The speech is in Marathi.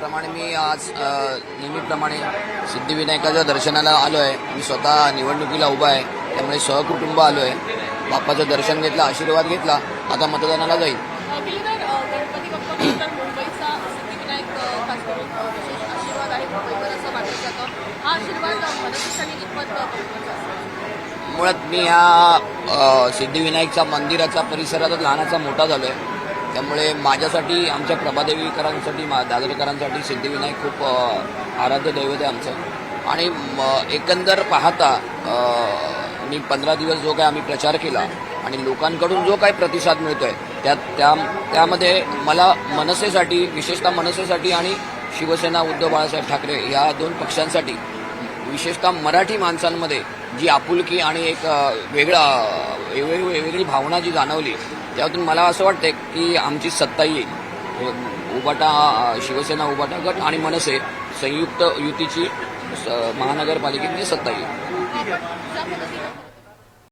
त्याप्रमाणे मी आज नेहमीप्रमाणे सिद्धिविनायकाच्या दर्शनाला आलो आहे. मी स्वतः निवडणुकीला उभा आहे, त्यामुळे सहकुटुंब आलो आहे. बाप्पाचं दर्शन घेतलं, आशीर्वाद घेतला, आता मतदानाला जाईल. गणपती बाप्पा मुंबईचा सिद्धिविनायक खास करून विशेष आशीर्वाद आहे मुंबईवर असं मानलं जातं. हा आशीर्वाद मदतीसाठी कितपत मुळात मी ह्या सिद्धिविनायकच्या मंदिराचा परिसरातच लहानाचा मोठा झालो आहे. त्यामुळे माझ्यासाठी, आमच्या प्रभादेवीकरांसाठी, दादरकरांसाठी सिद्धिविनायक खूप आराध्य दैवत आहे आमचं. आणि एकंदर पाहता मी 15 दिवस जो काय आम्ही प्रचार केला आणि लोकांकडून जो काय प्रतिसाद मिळतोय त्यामध्ये मला मनसेसाठी, विशेषतः मनसेसाठी आणि शिवसेना उद्धव बाळासाहेब ठाकरे या दोन पक्षांसाठी, विशेषतः मराठी माणसांमध्ये जी आपुलकी आणि एक वेगळी भावना जी जाणवली, त्यातून मला असं वाटतंय की आमची सत्ता येईल. उबाटा, शिवसेना उबाटा गट आणि मनसे संयुक्त युतीची महानगरपालिकेमध्ये सत्ता येईल.